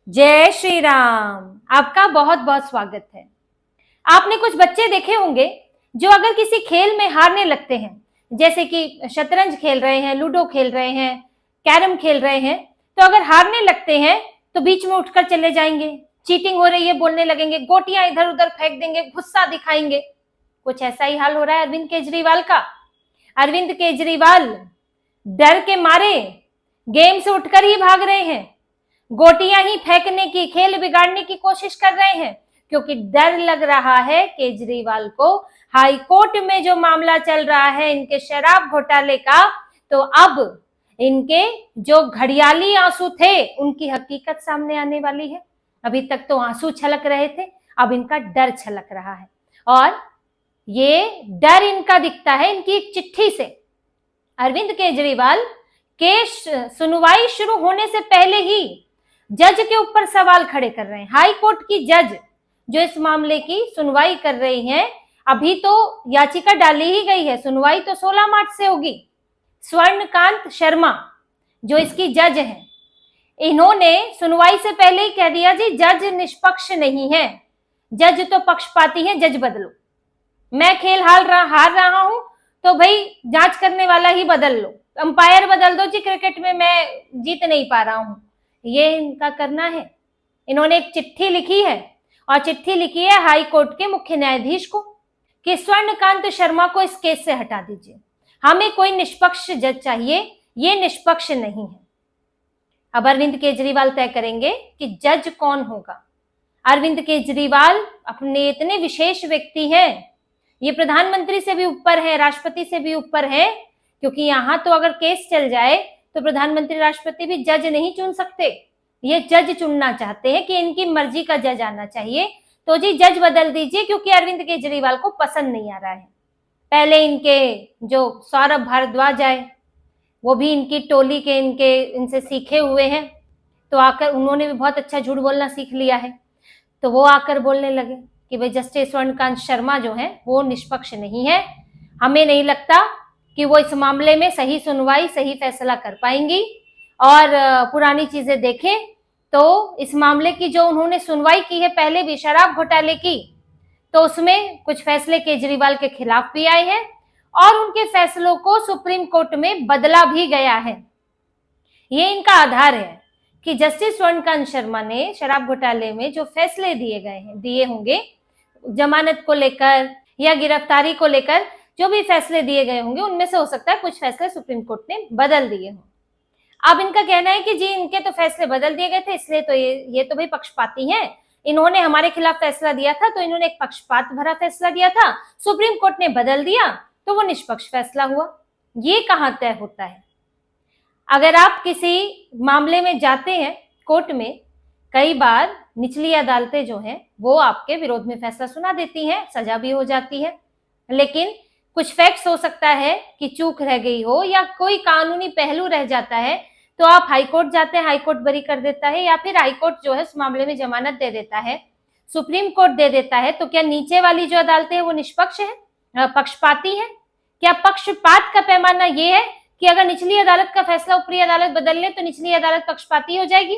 जय श्री राम। आपका बहुत बहुत स्वागत है। आपने कुछ बच्चे देखे होंगे जो अगर किसी खेल में हारने लगते हैं, जैसे कि शतरंज खेल रहे हैं, लूडो खेल रहे हैं, कैरम खेल रहे हैं, तो अगर हारने लगते हैं तो बीच में उठकर चले जाएंगे, चीटिंग हो रही है बोलने लगेंगे, गोटियां इधर उधर फेंक देंगे, गुस्सा दिखाएंगे। कुछ ऐसा ही हाल हो रहा है अरविंद केजरीवाल का। अरविंद केजरीवाल डर के मारे गेम से उठकर ही भाग रहे हैं, गोटियां ही फेंकने की, खेल बिगाड़ने की कोशिश कर रहे हैं, क्योंकि डर लग रहा है केजरीवाल को हाई कोर्ट में जो मामला चल रहा है इनके शराब घोटाले का, तो अब इनके जो घड़ियाली आंसू थे उनकी हकीकत सामने आने वाली है। अभी तक तो आंसू छलक रहे थे, अब इनका डर छलक रहा है। और ये डर इनका दिखता है इनकी एक चिट्ठी से। अरविंद केजरीवाल केस सुनवाई शुरू होने से पहले ही जज के ऊपर सवाल खड़े कर रहे हैं। हाई कोर्ट की जज जो इस मामले की सुनवाई कर रही हैं, अभी तो याचिका डाली ही गई है, सुनवाई तो 16 मार्च से होगी। स्वर्णकांत शर्मा जो इसकी जज हैं, इन्होंने सुनवाई से पहले ही कह दिया जी जज निष्पक्ष नहीं है, जज तो पक्षपाती है, जज बदलो। मैं खेल हार रहा हूं तो भाई जांच करने वाला ही बदल लो, अंपायर बदल दो जी, क्रिकेट में मैं जीत नहीं पा रहा हूं। ये इनका करना है। इन्होंने एक चिट्ठी लिखी है और चिट्ठी लिखी है हाई कोर्ट के मुख्य न्यायाधीश को कि स्वर्णकांत शर्मा को इस केस से हटा दीजिए, हमें कोई निष्पक्ष जज चाहिए, ये निष्पक्ष नहीं है। अब अरविंद केजरीवाल तय करेंगे कि जज कौन होगा। अरविंद केजरीवाल अपने इतने विशेष व्यक्ति हैं, ये प्रधानमंत्री से भी ऊपर है, राष्ट्रपति से भी ऊपर है, क्योंकि यहां तो अगर केस चल जाए तो प्रधानमंत्री राष्ट्रपति भी जज नहीं चुन सकते, ये जज चुनना चाहते हैं कि इनकी मर्जी का जज आना चाहिए, तो जी जज बदल दीजिए, क्योंकि अरविंद केजरीवाल को पसंद नहीं आ रहा है। पहले इनके जो सौरभ भारद्वाज आए, वो भी इनकी टोली के इनसे सीखे हुए हैं, तो आकर उन्होंने भी बहुत अच्छा झूठ बोलना सीख लिया है, तो वो आकर बोलने लगे कि भाई जस्टिस स्वर्णकांत शर्मा जो है वो निष्पक्ष नहीं है, हमें नहीं लगता कि वो इस मामले में सही सुनवाई, सही फैसला कर पाएंगी। और पुरानी चीजें देखें तो इस मामले की जो उन्होंने सुनवाई की है पहले भी शराब घोटाले की, तो उसमें कुछ फैसले केजरीवाल के खिलाफ भी आए हैं और उनके फैसलों को सुप्रीम कोर्ट में बदला भी गया है। ये इनका आधार है कि जस्टिस स्वर्णकांत शर्मा ने शराब घोटाले में जो फैसले दिए होंगे, जमानत को लेकर या गिरफ्तारी को लेकर जो भी फैसले दिए गए होंगे, उनमें से हो सकता है कुछ फैसले सुप्रीम कोर्ट ने बदल दिए हों। अब इनका कहना है कि जी इनके तो फैसले बदल दिए गए थे, इसलिए तो ये तो भाई पक्षपाती हैं, इन्होंने हमारे खिलाफ फैसला दिया था तो इन्होंने एक पक्षपात भरा फैसला दिया था, सुप्रीम कोर्ट ने बदल दिया तो वो निष्पक्ष फैसला हुआ। ये कहां तय होता है? अगर आप किसी मामले में जाते हैं कोर्ट में, कई बार निचली अदालतें जो हैं वो आपके विरोध में फैसला सुना देती हैं, सजा भी हो जाती है, लेकिन कुछ फैक्ट्स हो सकता है कि चूक रह गई हो या कोई कानूनी पहलू रह जाता है, तो आप हाईकोर्ट जाते हैं, हाईकोर्ट बरी कर देता है, या फिर हाईकोर्ट जो है उस मामले में जमानत दे देता है, सुप्रीम कोर्ट दे देता है, तो क्या नीचे वाली जो अदालतें हैं वो निष्पक्ष है, पक्षपाती है? क्या पक्षपात का पैमाना ये है कि अगर निचली अदालत का फैसला ऊपरी अदालत बदल ले तो निचली अदालत पक्षपाती हो जाएगी?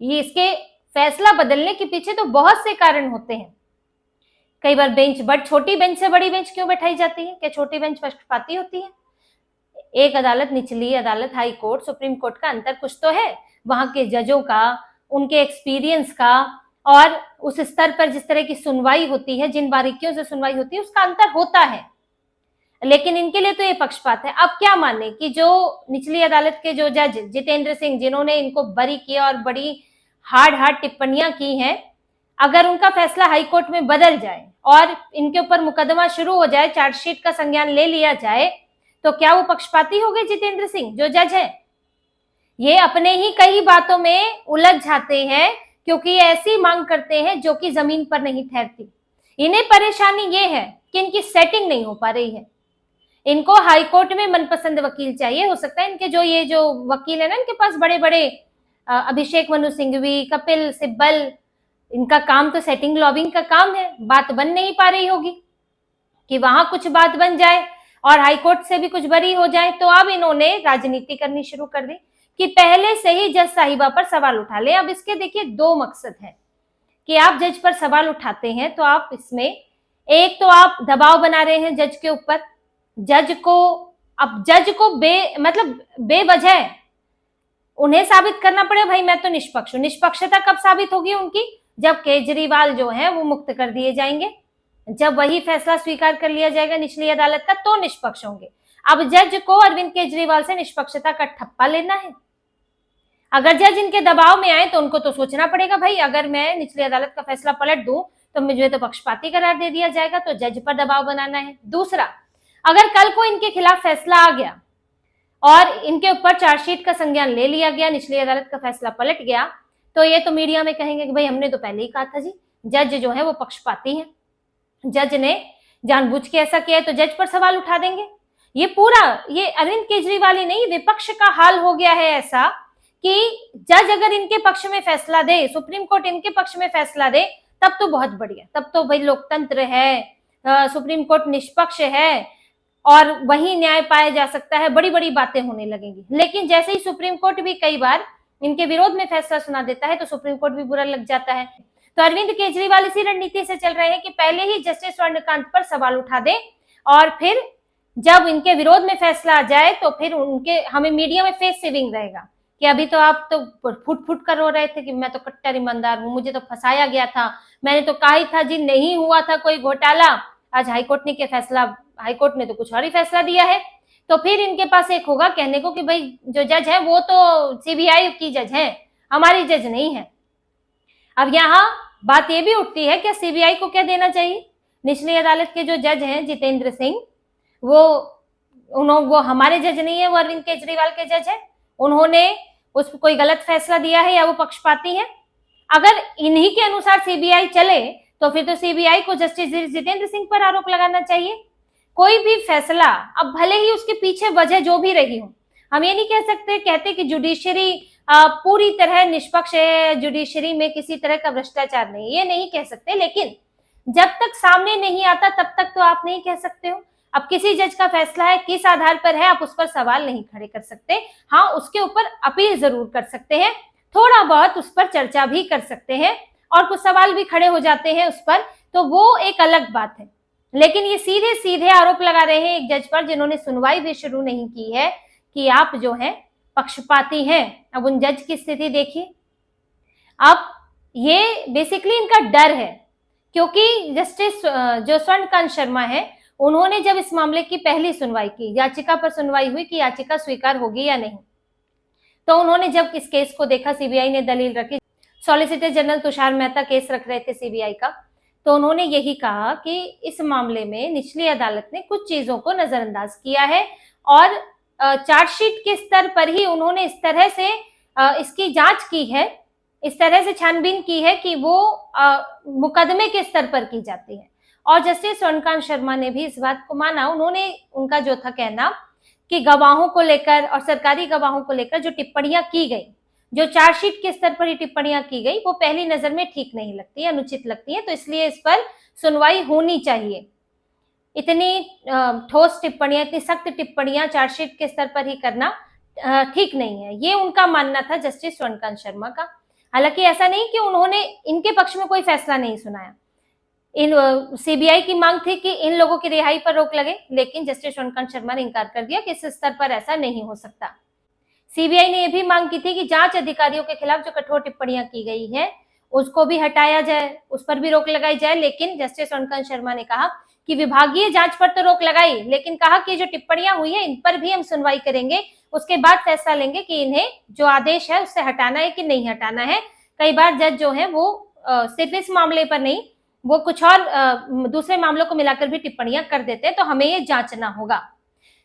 ये इसके फैसला बदलने के पीछे तो बहुत से कारण होते हैं। कई बार छोटी बेंच से बड़ी बेंच क्यों बैठाई जाती है? क्या छोटी बेंच पक्षपाती होती है? एक अदालत, निचली अदालत, हाई कोर्ट, सुप्रीम कोर्ट का अंतर कुछ तो है, वहां के जजों का, उनके एक्सपीरियंस का, और उस स्तर पर जिस तरह की सुनवाई होती है, जिन बारीकियों से सुनवाई होती है, उसका अंतर होता है। लेकिन इनके लिए तो ये पक्षपात है। अब क्या माने कि जो निचली अदालत के जो जज जितेंद्र सिंह, जिन्होंने इनको बरी किया और बड़ी हार्ड टिप्पणियां की हैं, अगर उनका फैसला हाईकोर्ट में बदल जाए और इनके ऊपर मुकदमा शुरू हो जाए, चार्जशीट का संज्ञान ले लिया जाए, तो क्या वो पक्षपाती हो गए जितेंद्र सिंह जो जज है? ये अपने ही कई बातों में उलझ जाते हैं, क्योंकि ये ऐसी मांग करते हैं जो कि जमीन पर नहीं ठहरती। इन्हें परेशानी ये है कि इनकी सेटिंग नहीं हो पा रही है। इनको हाईकोर्ट में मनपसंद वकील चाहिए। हो सकता है इनके जो वकील है ना, इनके पास बड़े बड़े अभिषेक मनु सिंघवी, कपिल सिब्बल, इनका काम तो सेटिंग लॉबिंग का काम है, बात बन नहीं पा रही होगी कि वहां कुछ बात बन जाए और हाईकोर्ट से भी कुछ बरी हो जाए, तो अब इन्होंने राजनीति करनी शुरू कर दी कि पहले से ही जज साहिबा पर सवाल उठा ले। अब इसके देखिए दो मकसद हैं कि आप जज पर सवाल उठाते हैं तो आप इसमें एक तो आप दबाव बना रहे हैं जज के ऊपर, जज को मतलब बेवजह उन्हें साबित करना पड़े भाई मैं तो निष्पक्ष हूं। निष्पक्षता कब साबित होगी उनकी? जब केजरीवाल जो है वो मुक्त कर दिए जाएंगे, जब वही फैसला स्वीकार कर लिया जाएगा निचली अदालत का, तो निष्पक्ष होंगे। अब जज को अरविंद केजरीवाल से निष्पक्षता का ठप्पा लेना है। अगर जज इनके दबाव में आए तो उनको तो सोचना पड़ेगा भाई अगर मैं निचली अदालत का फैसला पलट दूं तो मुझे तो पक्षपाती करार दे दिया जाएगा, तो जज पर दबाव बनाना है। दूसरा, अगर कल को इनके खिलाफ फैसला आ गया और इनके ऊपर चार्जशीट का संज्ञान ले लिया गया, निचली अदालत का फैसला पलट गया, तो ये तो मीडिया में कहेंगे कि भाई हमने तो पहले ही कहा था जी जज जो है वो पक्षपाती है, जज ने जानबूझ के ऐसा किया है, तो जज पर सवाल उठा देंगे। ये अरविंद केजरीवाल ही नहीं, विपक्ष का हाल हो गया है ऐसा कि जज अगर इनके पक्ष में फैसला दे, सुप्रीम कोर्ट इनके पक्ष में फैसला दे, तब तो बहुत बढ़िया, तब तो भाई लोकतंत्र है, सुप्रीम कोर्ट निष्पक्ष है और वही न्याय पाया जा सकता है, बड़ी बड़ी बातें होने लगेंगी। लेकिन जैसे ही सुप्रीम कोर्ट भी कई बार इनके विरोध में फैसला सुना देता है तो सुप्रीम कोर्ट भी बुरा लग जाता है। तो अरविंद केजरीवाल इसी रणनीति से चल रहे हैं कि पहले ही जस्टिस स्वर्णकांत पर सवाल उठा दे और फिर जब इनके विरोध में फैसला आ जाए तो फिर हमें मीडिया में फेस सेविंग रहेगा कि अभी तो आप तो फुट फुट कर रो रहे थे कि मैं तो कट्टर ईमानदार हूं, मुझे तो फंसाया गया था, मैंने तो कहा ही था जी नहीं हुआ था कोई घोटाला। आज हाईकोर्ट ने तो कुछ और ही फैसला दिया है, तो फिर इनके पास एक होगा कहने को कि भाई जो जज है वो तो सीबीआई की जज है, हमारी जज नहीं है। अब यहाँ बात ये भी उठती है कि सीबीआई को क्या देना चाहिए? निचली अदालत के जो जज हैं जितेंद्र सिंह, वो हमारे जज नहीं है, वो अरविंद केजरीवाल के जज है, उन्होंने उस कोई गलत फैसला दिया है या वो पक्षपाती है? अगर इन्हीं के अनुसार सीबीआई चले तो फिर तो सीबीआई को जस्टिस जितेंद्र सिंह पर आरोप लगाना चाहिए। कोई भी फैसला, अब भले ही उसके पीछे वजह जो भी रही हो, हम ये नहीं कहते कि जुडिशरी पूरी तरह निष्पक्ष है, जुडिशरी में किसी तरह का भ्रष्टाचार नहीं, ये नहीं कह सकते, लेकिन जब तक सामने नहीं आता तब तक तो आप नहीं कह सकते हो। अब किसी जज का फैसला है, किस आधार पर है, आप उस पर सवाल नहीं खड़े कर सकते। हाँ, उसके ऊपर अपील जरूर कर सकते हैं, थोड़ा बहुत उस पर चर्चा भी कर सकते हैं और कुछ सवाल भी खड़े हो जाते हैं उस पर, तो वो एक अलग बात है। लेकिन ये सीधे सीधे आरोप लगा रहे हैं एक जज पर जिन्होंने सुनवाई भी शुरू नहीं की है कि आप जो है पक्षपाती हैं। अब उन जज की स्थिति देखिए। अब ये बेसिकली इनका डर है, क्योंकि जस्टिस जो स्वर्णकांत शर्मा है, उन्होंने जब इस मामले की पहली सुनवाई की, याचिका पर सुनवाई हुई कि याचिका स्वीकार होगी या नहीं, तो उन्होंने जब इस केस को देखा, सीबीआई ने दलील रखी, solicitor general Tushar Mehta case रख रहे थे सीबीआई का, तो उन्होंने यही कहा कि इस मामले में निचली अदालत ने कुछ चीजों को नजरअंदाज किया है और चार्जशीट के स्तर पर ही उन्होंने इस तरह से इसकी जांच की है, इस तरह से छानबीन की है कि वो मुकदमे के स्तर पर की जाती है। और जस्टिस स्वर्णकांत शर्मा ने भी इस बात को माना। उन्होंने, उनका जो था कहना कि गवाहों को लेकर और सरकारी गवाहों को लेकर जो टिप्पणियां की गई, जो चार्जशीट के स्तर पर ही टिप्पणियां की गई, वो पहली नजर में ठीक नहीं लगती है, अनुचित लगती है, तो इसलिए इस पर सुनवाई होनी चाहिए। इतनी ठोस टिप्पणियां, इतनी सख्त टिप्पणियां चार्जशीट के स्तर पर ही करना ठीक नहीं है, ये उनका मानना था जस्टिस स्वर्णकांत शर्मा का। हालांकि ऐसा नहीं कि उन्होंने इनके पक्ष में कोई फैसला नहीं सुनाया, सीबीआई की मांग थी कि इन लोगों की रिहाई पर रोक लगे, लेकिन जस्टिस स्वर्णकांत शर्मा ने इनकार कर दिया कि इस स्तर पर ऐसा नहीं हो सकता। सीबीआई ने यह भी मांग की थी कि जांच अधिकारियों के खिलाफ जो कठोर टिप्पणियां की गई है उसको भी हटाया जाए, उस पर भी रोक लगाई जाए, लेकिन जस्टिस स्वर्णकांत शर्मा ने कहा कि विभागीय जांच पर तो रोक लगाई, लेकिन कहा कि जो टिप्पणियां हुई है इन पर भी हम सुनवाई करेंगे, उसके बाद फैसला लेंगे कि इन्हें जो आदेश है उससे हटाना है कि नहीं हटाना है। कई बार जज जो है वो सिर्फ इस मामले पर नहीं, वो कुछ और दूसरे मामलों को मिलाकर भी टिप्पणियां कर देते हैं, तो हमें ये जांचना होगा।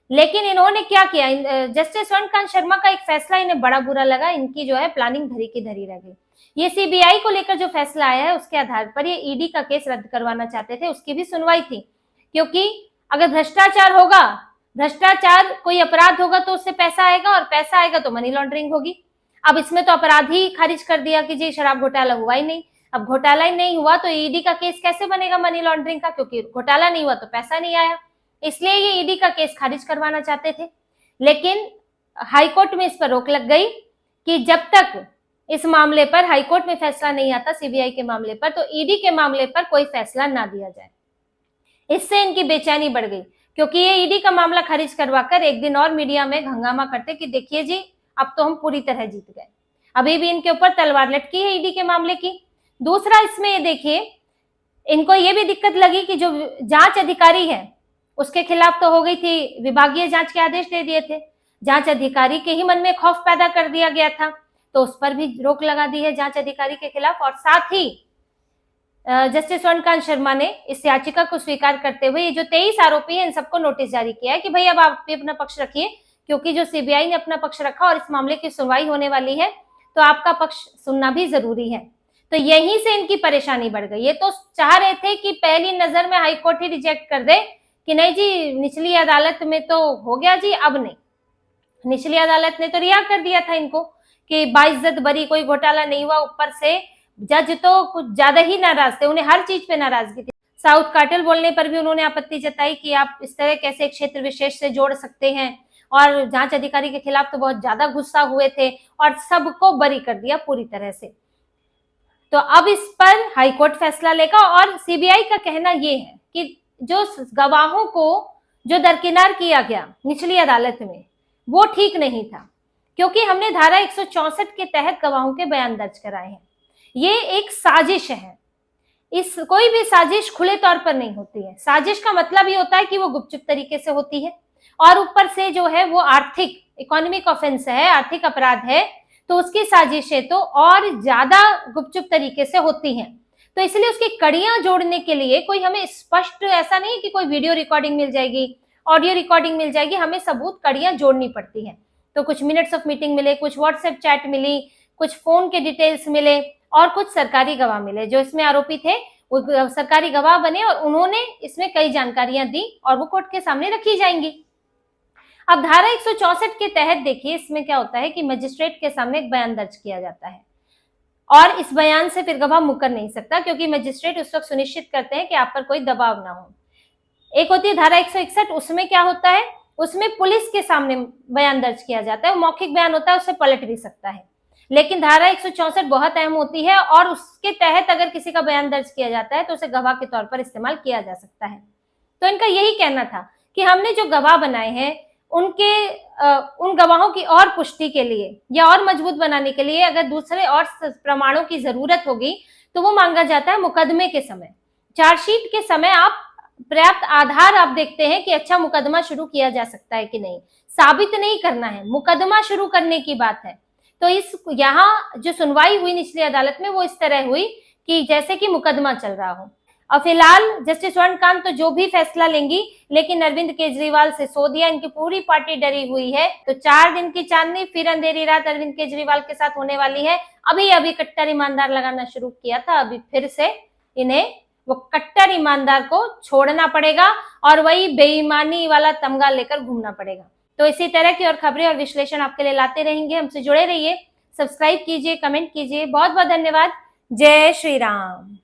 लेकिन इन्होंने क्या किया, जस्टिस स्वर्णकांत शर्मा का एक फैसला इन्हें बड़ा बुरा लगा, इनकी जो है प्लानिंग धरी की धरी रह गई। ये सीबीआई को लेकर जो फैसला आया है उसके आधार पर ये ईडी का केस रद्द करवाना चाहते थे, उसकी भी सुनवाई थी, क्योंकि अगर भ्रष्टाचार होगा, भ्रष्टाचार कोई अपराध होगा तो उससे पैसा आएगा और पैसा आएगा तो मनी लॉन्ड्रिंग होगी। अब इसमें तो अपराध ही खारिज कर दिया कि जी शराब घोटाला हुआ ही नहीं। अब घोटाला ही नहीं हुआ तो ईडी का केस कैसे बनेगा मनी लॉन्ड्रिंग का, क्योंकि घोटाला नहीं हुआ तो पैसा नहीं आया, इसलिए ये ईडी का केस खारिज करवाना चाहते थे। लेकिन हाईकोर्ट में इस पर रोक लग गई कि जब तक इस मामले पर हाईकोर्ट में फैसला नहीं आता सीबीआई के मामले पर, तो ईडी के मामले पर कोई फैसला ना दिया जाए। इससे इनकी बेचैनी बढ़ गई, क्योंकि ये ईडी का मामला खारिज करवाकर एक दिन और मीडिया में हंगामा करते कि देखिए जी, अब तो हम पूरी तरह जीत गए। अभी भी इनके ऊपर तलवार लटकी है ईडी के मामले की। दूसरा, इसमें ये देखिए, इनको ये भी दिक्कत लगी कि जो जांच अधिकारी है उसके खिलाफ तो हो गई थी, विभागीय जांच के आदेश दे दिए थे, जांच अधिकारी के ही मन में खौफ पैदा कर दिया गया था, तो उस पर भी रोक लगा दी है जांच अधिकारी के खिलाफ। और साथ ही जस्टिस स्वर्णकांत शर्मा ने इस याचिका को स्वीकार करते हुए ये जो 23 आरोपी है इन सबको नोटिस जारी किया है कि भाई अब आप भी अपना पक्ष रखिए, क्योंकि जो सीबीआई ने अपना पक्ष रखा और इस मामले की सुनवाई होने वाली है, तो आपका पक्ष सुनना भी जरूरी है। तो यहीं से इनकी परेशानी बढ़ गई। ये तो चाह रहे थे कि पहली नजर में हाईकोर्ट ही रिजेक्ट कर दे कि नहीं जी, निचली अदालत में तो हो गया जी, अब नहीं। निचली अदालत ने तो रिहा कर दिया था इनको कि बाइज्जत बरी, कोई घोटाला नहीं हुआ। ऊपर से जज तो कुछ ज्यादा ही नाराज थे, उन्हें हर चीज पे नाराजगी थी। साउथ कार्टेल बोलने पर भी उन्होंने आपत्ति जताई कि आप इस तरह कैसे क्षेत्र विशेष से जोड़ सकते हैं, और जांच अधिकारी के खिलाफ तो बहुत ज्यादा गुस्सा हुए थे और सबको बरी कर दिया पूरी तरह से। तो अब इस पर हाईकोर्ट फैसला लेगा। और सीबीआई का कहना यह है कि जो गवाहों को जो दरकिनार किया गया निचली अदालत में, वो ठीक नहीं था, क्योंकि हमने धारा 164 के तहत गवाहों के बयान दर्ज कराए हैं। ये एक साजिश है। इस कोई भी साजिश खुले तौर पर नहीं होती है। साजिश का मतलब ये होता है कि वो गुपचुप तरीके से होती है, और ऊपर से जो है वो आर्थिक, इकोनॉमिक ऑफेंस है, आर्थिक अपराध है, तो उसकी साजिशें तो और ज्यादा गुपचुप तरीके से होती हैं। तो इसलिए उसकी कड़ियां जोड़ने के लिए कोई हमें स्पष्ट, ऐसा नहीं कि कोई वीडियो रिकॉर्डिंग मिल जाएगी, ऑडियो रिकॉर्डिंग मिल जाएगी, हमें सबूत, कड़ियां जोड़नी पड़ती हैं। तो कुछ मिनट्स ऑफ मीटिंग मिले, कुछ व्हाट्सएप चैट मिली, कुछ फोन के डिटेल्स मिले, और कुछ सरकारी गवाह मिले। जो इसमें आरोपी थे वो सरकारी गवाह बने और उन्होंने इसमें कई जानकारियां दी, और वो कोर्ट के सामने रखी जाएंगी। अब धारा 164 के तहत देखिए, इसमें क्या होता है कि मजिस्ट्रेट के सामने एक बयान दर्ज किया जाता है, और इस बयान से फिर गवाह मुकर नहीं सकता, क्योंकि मजिस्ट्रेट उस वक्त सुनिश्चित करते हैं कि आप पर कोई दबाव ना हो। एक होती है धारा 161, उसमें क्या होता है, उसमें पुलिस के सामने बयान दर्ज किया जाता है। वो मौखिक बयान होता है, उससे पलट भी सकता है। लेकिन धारा 164 बहुत अहम होती है, और उसके तहत अगर किसी का बयान दर्ज किया जाता है तो उसे गवाह के तौर पर इस्तेमाल किया जा सकता है। तो इनका यही कहना था कि हमने जो गवाह बनाए हैं उन गवाहों की और पुष्टि के लिए या और मजबूत बनाने के लिए अगर दूसरे और प्रमाणों की जरूरत होगी तो वो मांगा जाता है मुकदमे के समय। चार्जशीट के समय आप पर्याप्त आधार आप देखते हैं कि अच्छा मुकदमा शुरू किया जा सकता है कि नहीं, साबित नहीं करना है, मुकदमा शुरू करने की बात है। तो इस यहाँ जो सुनवाई हुई निचली अदालत में वो इस तरह हुई कि जैसे कि मुकदमा चल रहा हो। और फिलहाल जस्टिस स्वर्णकांत तो जो भी फैसला लेंगी, लेकिन अरविंद केजरीवाल सिसोदिया, इनकी पूरी पार्टी डरी हुई है। तो 4 दिन की चांदनी फिर अंधेरी रात अरविंद केजरीवाल के साथ होने वाली है। अभी कट्टर ईमानदार लगाना शुरू किया था, अभी फिर से इन्हें वो कट्टर ईमानदार को छोड़ना पड़ेगा और वही बेईमानी वाला तमगा लेकर घूमना पड़ेगा। तो इसी तरह की और खबरें और विश्लेषण आपके लिए लाते रहेंगे। हमसे जुड़े रहिए, सब्सक्राइब कीजिए, कमेंट कीजिए। बहुत बहुत धन्यवाद। जय श्री राम।